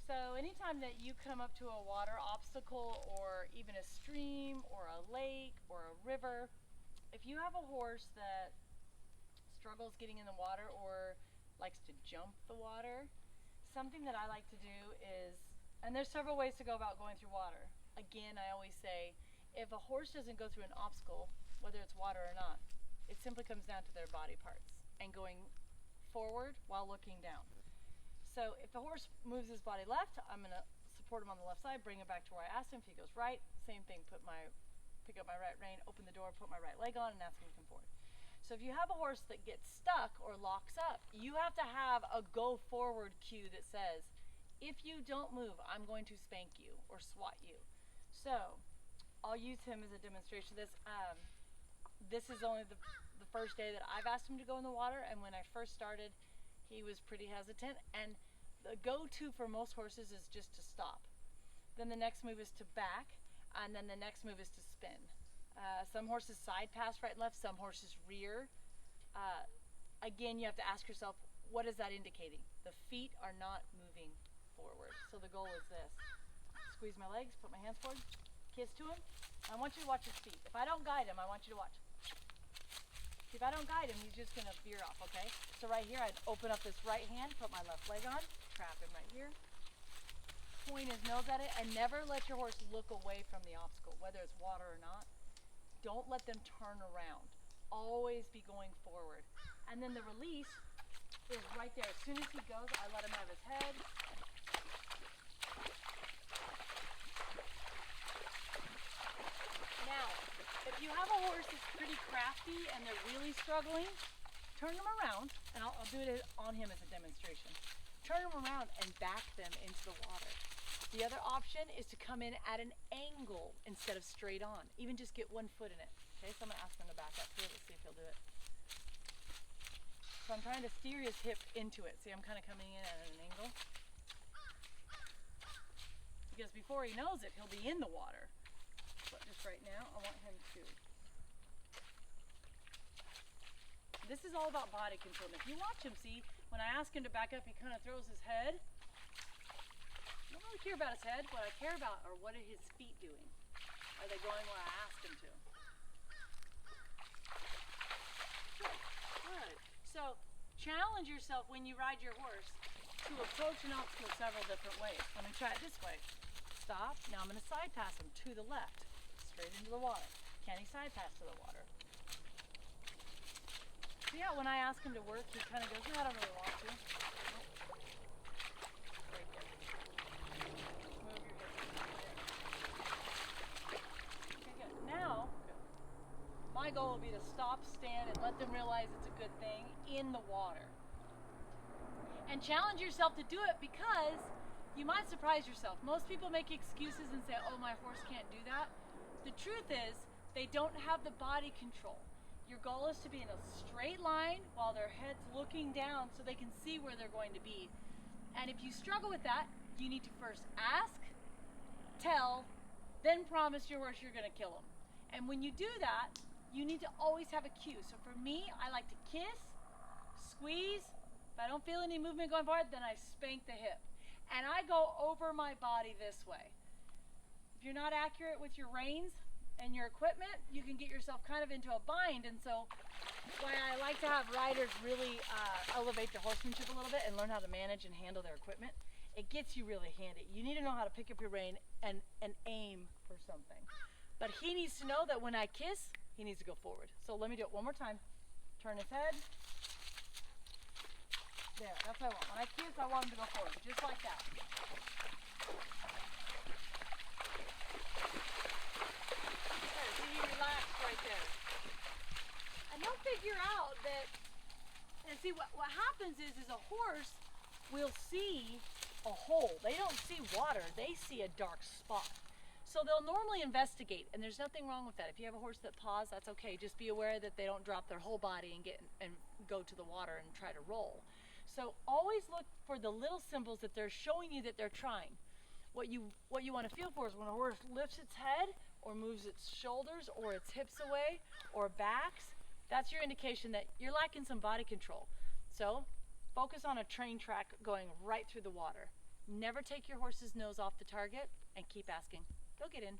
So anytime that you come up to a water obstacle or even a stream or a lake or a river, if you have a horse that struggles getting in the water or likes to jump the water, something that I like to do is, and there's several ways to go about going through water. Again, I always say, if a horse doesn't go through an obstacle, whether it's water or not, it simply comes down to their body parts and going forward while looking down. So if the horse moves his body left, I'm going to support him on the left side, bring him back to where I asked him. If he goes right, same thing, pick up my right rein, open the door, put my right leg on, and ask him to come forward. So if you have a horse that gets stuck or locks up, you have to have a go forward cue that says, if you don't move, I'm going to spank you or swat you. So I'll use him as a demonstration of this. This is only the first day that I've asked him to go in the water, and when I first started, he was pretty hesitant, and the go-to for most horses is just to stop. Then the next move is to back, and then the next move is to spin. Some horses side pass right and left, some horses rear. Again, you have to ask yourself, what is that indicating? The feet are not moving forward. So the goal is this. Squeeze my legs, put my hands forward, kiss to him. I want you to watch his feet. If I don't guide him, I want you to watch. If I don't guide him, he's just going to veer off, okay? So right here, I'd open up this right hand, put my left leg on, trap him right here, point his nose at it, and never let your horse look away from the obstacle, whether it's water or not. Don't let them turn around. Always be going forward. And then the release is right there. As soon as he goes, I let him have his head. Now, if you have a horse that's pretty crafty and they're really struggling, turn them around, and I'll do it on him as a demonstration. Turn them around and back them into the water. The other option is to come in at an angle instead of straight on. Even just get one foot in it. Okay, so I'm going to ask him to back up here. Let's see if he'll do it. So I'm trying to steer his hip into it. See, I'm kind of coming in at an angle. Because before he knows it, he'll be in the water. But just right now, I want him to. This is all about body control. And if you watch him, see, when I ask him to back up, he kind of throws his head. I don't really care about his head. What I care about are what are his feet doing. Are they going where I asked them to? Good. So challenge yourself when you ride your horse to approach an obstacle several different ways. Let me try it this way. Stop. Now I'm going to side pass him to the left, straight into the water. Can he side pass to the water? So yeah, when I ask him to work, he kind of goes, no, I don't really want to. Nope. Right there. Move your hips. Okay, good. Now, my goal will be to stop, stand, and let them realize it's a good thing in the water. And challenge yourself to do it because you might surprise yourself. Most people make excuses and say, oh, my horse can't do that. The truth is, they don't have the body control. Your goal is to be in a straight line while their head's looking down so they can see where they're going to be. And if you struggle with that, you need to first ask, tell, then promise your horse you're going to kill him. And when you do that, you need to always have a cue. So for me, I like to kiss, squeeze. If I don't feel any movement going forward, then I spank the hip. And I go over my body this way. If you're not accurate with your reins and your equipment, you can get yourself kind of into a bind. And so why I like to have riders really elevate their horsemanship a little bit and learn how to manage and handle their equipment. It gets you really handy. You need to know how to pick up your rein and aim for something. But he needs to know that when I kiss, he needs to go forward. So let me do it one more time. Turn his head. There, that's what I want. When I kiss, I want him to go forward, just like that. There, see, he relaxed right there. And they'll figure out that, and see, what happens is a horse will see a hole. They don't see water, they see a dark spot. So they'll normally investigate, and there's nothing wrong with that. If you have a horse that paws, that's okay. Just be aware that they don't drop their whole body and go to the water and try to roll. So always look for the little symbols that they're showing you that they're trying. What you want to feel for is when a horse lifts its head or moves its shoulders or its hips away or backs, that's your indication that you're lacking some body control. So focus on a train track going right through the water. Never take your horse's nose off the target and keep asking. They'll get in.